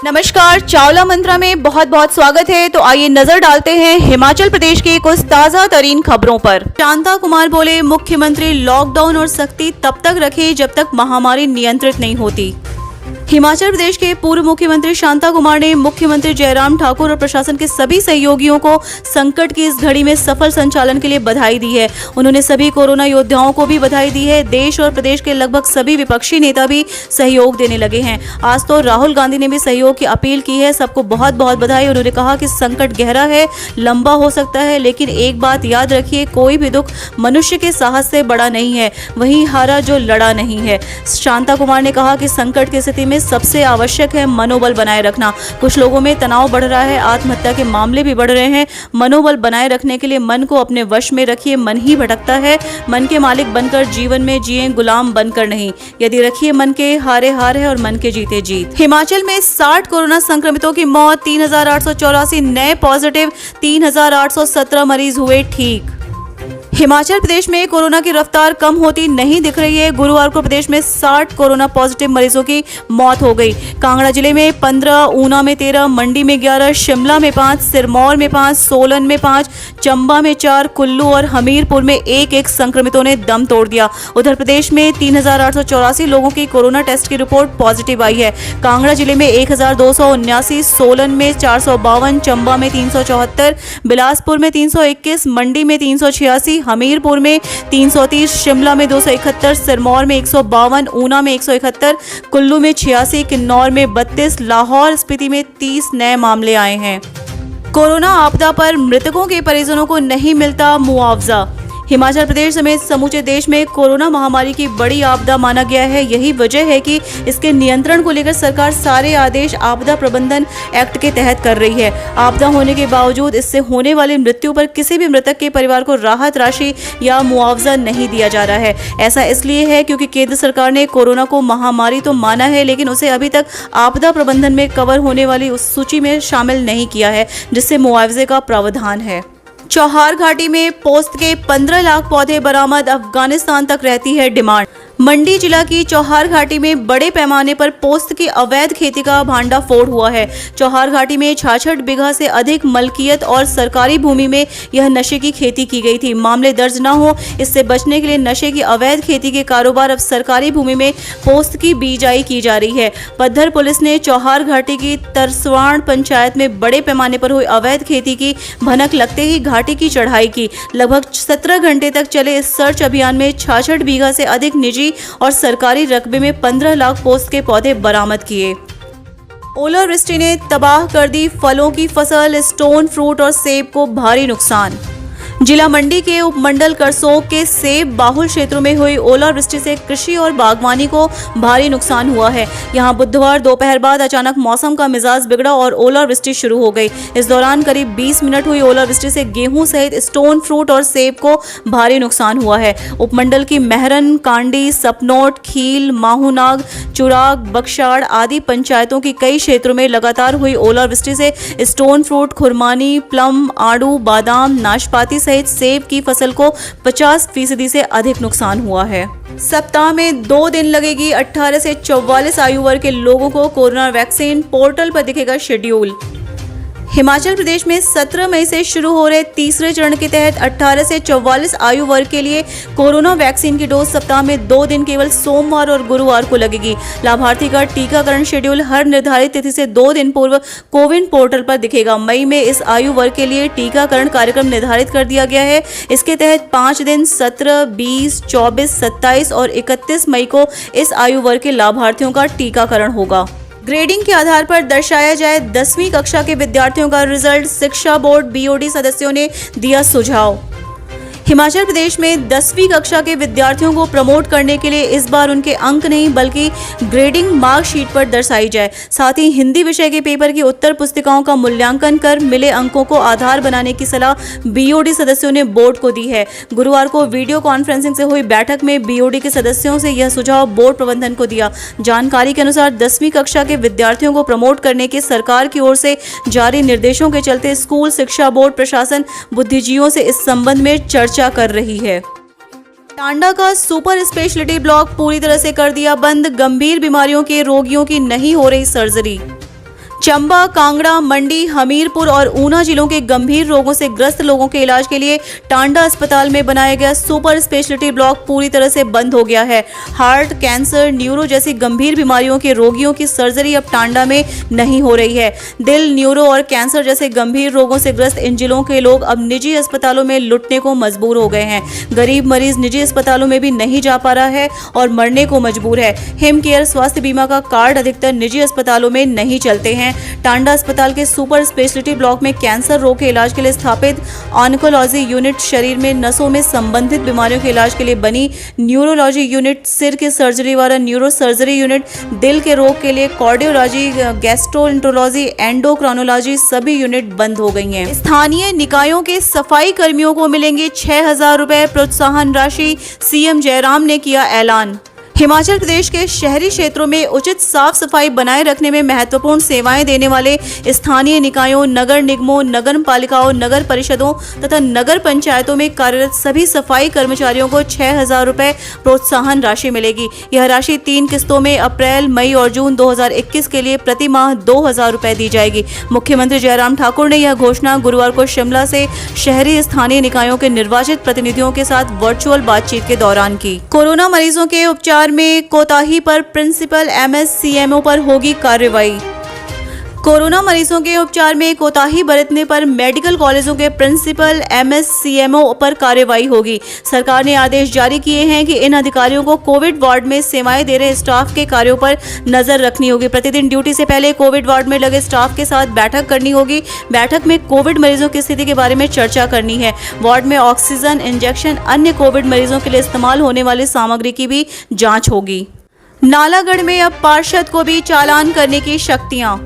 नमस्कार, चावला मंत्रा में बहुत बहुत स्वागत है। तो आइए नजर डालते हैं हिमाचल प्रदेश की कुछ ताजा तरीन खबरों पर। शांता कुमार बोले, मुख्यमंत्री लॉकडाउन और सख्ती तब तक रखे जब तक महामारी नियंत्रित नहीं होती। हिमाचल प्रदेश के पूर्व मुख्यमंत्री शांता कुमार ने मुख्यमंत्री जयराम ठाकुर और प्रशासन के सभी सहयोगियों को संकट की इस घड़ी में सफल संचालन के लिए बधाई दी है। उन्होंने सभी कोरोना योद्धाओं को भी बधाई दी है। देश और प्रदेश के लगभग सभी विपक्षी नेता भी सहयोग देने लगे हैं। आज तो राहुल गांधी ने भी सहयोग की अपील की है। सबको बहुत बहुत बधाई। उन्होंने कहा कि संकट गहरा है, लंबा हो सकता है, लेकिन एक बात याद रखिए, कोई भी दुख मनुष्य के साहस से बड़ा नहीं है, वही हारा जो लड़ा नहीं है। शांता कुमार ने कहा कि संकट की स्थिति में सबसे आवश्यक है मनोबल बनाए रखना। कुछ लोगों में तनाव बढ़ रहा है, आत्महत्या के मामले भी बढ़ रहे हैं। मनोबल बनाए रखने के लिए मन को अपने वश में रखिए। मन ही भटकता है, मन के मालिक बनकर जीवन में जिए, गुलाम बनकर नहीं। यदि रखिए मन के हारे हार है और मन के जीते जीत। हिमाचल में 60 कोरोना संक्रमितों की मौत, 3884 नए पॉजिटिव, 3817 मरीज हुए ठीक। हिमाचल प्रदेश में कोरोना की रफ्तार कम होती नहीं दिख रही है। गुरुवार को प्रदेश में 60 कोरोना पॉजिटिव मरीजों की मौत हो गई। कांगड़ा जिले में 15, ऊना में 13, मंडी में 11, शिमला में 5, सिरमौर में 5, सोलन में 5, चंबा में 4, कुल्लू और हमीरपुर में एक संक्रमितों ने दम तोड़ दिया। उधर प्रदेश में 3884 लोगों की कोरोना टेस्ट की रिपोर्ट पॉजिटिव आई है। कांगड़ा जिले में 1279, सोलन में 452, चंबा में 374, बिलासपुर में 321, मंडी में 386, हमीरपुर में 330, शिमला में 271, सिरमौर में 152, ऊना में 171, कुल्लू में 86, किन्नौर में 32, लाहौर स्पीति में 30 नए मामले आए हैं। कोरोना आपदा पर मृतकों के परिजनों को नहीं मिलता मुआवजा। हिमाचल प्रदेश समेत समूचे देश में कोरोना महामारी की बड़ी आपदा माना गया है। यही वजह है कि इसके नियंत्रण को लेकर सरकार सारे आदेश आपदा प्रबंधन एक्ट के तहत कर रही है। आपदा होने के बावजूद इससे होने वाली मृत्यु पर किसी भी मृतक के परिवार को राहत राशि या मुआवजा नहीं दिया जा रहा है। ऐसा इसलिए है क्योंकि केंद्र सरकार ने कोरोना को महामारी तो माना है, लेकिन उसे अभी तक आपदा प्रबंधन में कवर होने वाली उस सूची में शामिल नहीं किया है जिससे मुआवजे का प्रावधान है। चौहार घाटी में पोस्त के 15 लाख पौधे बरामद, अफगानिस्तान तक रहती है डिमांड। मंडी जिला की चौहार घाटी में बड़े पैमाने पर पोस्त की अवैध खेती का भांडाफोड़ हुआ है। चौहार घाटी में 66 बीघा से अधिक मलकियत और सरकारी भूमि में यह नशे की खेती की गई थी। मामले दर्ज न हो, इससे बचने के लिए नशे की अवैध खेती के कारोबार अब सरकारी भूमि में पोस्त की बिजाई की जा रही है। पद्धर पुलिस ने चौहार घाटी की तरसवाड़ पंचायत में बड़े पैमाने पर हुई अवैध खेती की भनक लगते ही घाटी की चढ़ाई की। लगभग 17 घंटे तक चले इस सर्च अभियान में 66 बीघा से अधिक निजी और सरकारी रकबे में 15 लाख पोस्त के पौधे बरामद किए। ओलावृष्टि ने तबाह कर दी फलों की फसल, स्टोन फ्रूट और सेब को भारी नुकसान। जिला मंडी के उपमंडल करसोग के सेब बाहुल क्षेत्रों में हुई ओलावृष्टि से कृषि और बागवानी को भारी नुकसान हुआ है। यहां बुधवार दोपहर बाद अचानक मौसम का मिजाज बिगड़ा और ओलावृष्टि शुरू हो गई। इस दौरान करीब 20 मिनट हुई ओलावृष्टि से गेहूं सहित स्टोन फ्रूट और सेब को भारी नुकसान हुआ है। उपमंडल की महरन, कांडी, सपनोट, खील, माहूनाग, चुराग, बक्शाड़ आदि पंचायतों की कई क्षेत्रों में लगातार हुई ओलावृष्टि से स्टोन फ्रूट, खुरमानी, प्लम, आड़ू, बादाम, नाशपाती सहित सेब की फसल को 50% से अधिक नुकसान हुआ है। सप्ताह में 2 दिन लगेगी 18 से 44 आयु वर्ग के लोगों को कोरोना वैक्सीन, पोर्टल पर दिखेगा शेड्यूल। हिमाचल प्रदेश में 17 मई से शुरू हो रहे तीसरे चरण के तहत 18 से 44 आयु वर्ग के लिए कोरोना वैक्सीन की डोज सप्ताह में 2 दिन केवल सोमवार और गुरुवार को लगेगी। लाभार्थी का टीकाकरण शेड्यूल हर निर्धारित तिथि से 2 दिन पूर्व कोविन पोर्टल पर दिखेगा। मई में इस आयु वर्ग के लिए टीकाकरण कार्यक्रम निर्धारित कर दिया गया है। इसके तहत 5 दिन 17, 20, 24, 27 और 31 मई को इस आयु वर्ग के लाभार्थियों का टीकाकरण होगा। ग्रेडिंग के आधार पर दर्शाया जाए 10वीं कक्षा के विद्यार्थियों का रिजल्ट, शिक्षा बोर्ड बीओडी सदस्यों ने दिया सुझाव। हिमाचल प्रदेश में 10वीं कक्षा के विद्यार्थियों को प्रमोट करने के लिए इस बार उनके अंक नहीं बल्कि ग्रेडिंग मार्कशीट पर दर्शाई जाए। साथ ही हिंदी विषय के पेपर की उत्तर पुस्तिकाओं का मूल्यांकन कर मिले अंकों को आधार बनाने की सलाह बीओडी सदस्यों ने बोर्ड को दी है। गुरुवार को वीडियो कॉन्फ्रेंसिंग से हुई बैठक में बीओडी के सदस्यों से यह सुझाव बोर्ड प्रबंधन को दिया। जानकारी के अनुसार 10वीं कक्षा के विद्यार्थियों को प्रमोट करने के सरकार की ओर से जारी निर्देशों के चलते स्कूल शिक्षा बोर्ड प्रशासन बुद्धिजीवियों से इस संबंध में चर्चा कर रही है। टांडा का सुपर स्पेशलिटी ब्लॉक पूरी तरह से कर दिया बंद, गंभीर बीमारियों के रोगियों की नहीं हो रही सर्जरी। चंबा, कांगड़ा, मंडी, हमीरपुर और ऊना जिलों के गंभीर रोगों से ग्रस्त लोगों के इलाज के लिए टांडा अस्पताल में बनाया गया सुपर स्पेशलिटी ब्लॉक पूरी तरह से बंद हो गया है। हार्ट, कैंसर, न्यूरो जैसी गंभीर बीमारियों के रोगियों की सर्जरी अब टांडा में नहीं हो रही है। दिल, न्यूरो और कैंसर जैसे गंभीर रोगों से ग्रस्त इन जिलों के लोग अब निजी अस्पतालों में लुटने को मजबूर हो गए हैं। गरीब मरीज निजी अस्पतालों में भी नहीं जा पा रहा है और मरने को मजबूर है। हिम केयर स्वास्थ्य बीमा का कार्ड अधिकतर निजी अस्पतालों में नहीं चलते हैं। टांडा अस्पताल के सुपर स्पेशलिटी ब्लॉक में कैंसर रोग के इलाज के लिए स्थापित ऑन्कोलॉजी यूनिट, शरीर में नसों में संबंधित बीमारियों के इलाज के लिए बनी न्यूरोलॉजी यूनिट, सिर की सर्जरी वाला न्यूरो सर्जरी यूनिट, दिल के रोग के लिए कार्डियोलॉजी, गैस्ट्रोएंटरोलॉजी, एंडोक्राइनोलॉजी सभी यूनिट बंद हो गई हैं। स्थानीय निकायों के सफाई कर्मियों को मिलेंगे 6,000 रुपए प्रोत्साहन राशि, सीएम जयराम ने किया ऐलान। हिमाचल प्रदेश के शहरी क्षेत्रों में उचित साफ सफाई बनाए रखने में महत्वपूर्ण सेवाएं देने वाले स्थानीय निकायों, नगर निगमों, नगर पालिकाओं, नगर परिषदों तथा नगर पंचायतों में कार्यरत सभी सफाई कर्मचारियों को 6,000 रुपए प्रोत्साहन राशि मिलेगी। यह राशि 3 किस्तों में अप्रैल, मई और जून 2021 के लिए प्रति माह 2,000 रुपए दी जाएगी। मुख्यमंत्री जयराम ठाकुर ने यह घोषणा गुरुवार को शिमला से शहरी स्थानीय निकायों के निर्वाचित प्रतिनिधियों के साथ वर्चुअल बातचीत के दौरान की। कोरोना मरीजों के उपचार में कोताही पर प्रिंसिपल एमएससीएमओ पर होगी कार्रवाई। कोरोना मरीजों के उपचार में कोताही बरतने पर मेडिकल कॉलेजों के प्रिंसिपल एमएससीएमओ पर कार्रवाई होगी। सरकार ने आदेश जारी किए हैं कि इन अधिकारियों को कोविड वार्ड में सेवाएं दे रहे स्टाफ के कार्यों पर नजर रखनी होगी। प्रतिदिन ड्यूटी से पहले कोविड वार्ड में लगे स्टाफ के साथ बैठक करनी होगी। बैठक में कोविड मरीजों की स्थिति के बारे में चर्चा करनी है। वार्ड में ऑक्सीजन, इंजेक्शन, अन्य कोविड मरीजों के लिए इस्तेमाल होने वाली सामग्री की भी जाँच होगी। नालागढ़ में अब पार्षद को भी चालान करने की शक्तियाँ।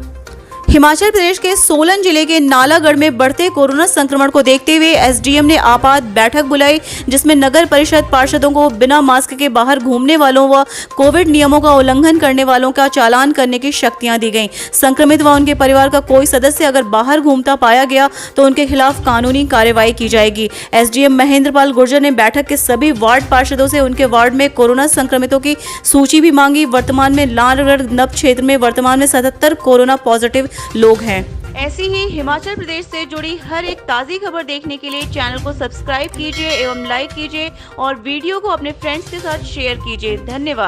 हिमाचल प्रदेश के सोलन जिले के नालागढ़ में बढ़ते कोरोना संक्रमण को देखते हुए एसडीएम ने आपात बैठक बुलाई, जिसमें नगर परिषद पार्षदों को बिना मास्क के बाहर घूमने वालों व कोविड नियमों का उल्लंघन करने वालों का चालान करने की शक्तियां दी गईं। संक्रमित व उनके परिवार का कोई सदस्य अगर बाहर घूमता पाया गया तो उनके खिलाफ कानूनी कार्रवाई की जाएगी। एसडीएम महेंद्र पाल गुर्जर ने बैठक के सभी वार्ड पार्षदों से उनके वार्ड में कोरोना संक्रमितों की सूची भी मांगी। वर्तमान में नालागढ़ नब क्षेत्र में वर्तमान में 77 कोरोना पॉजिटिव लोग हैं। ऐसी ही हिमाचल प्रदेश से जुड़ी हर एक ताज़ी खबर देखने के लिए चैनल को सब्सक्राइब कीजिए एवं लाइक कीजिए और वीडियो को अपने फ्रेंड्स के साथ शेयर कीजिए। धन्यवाद।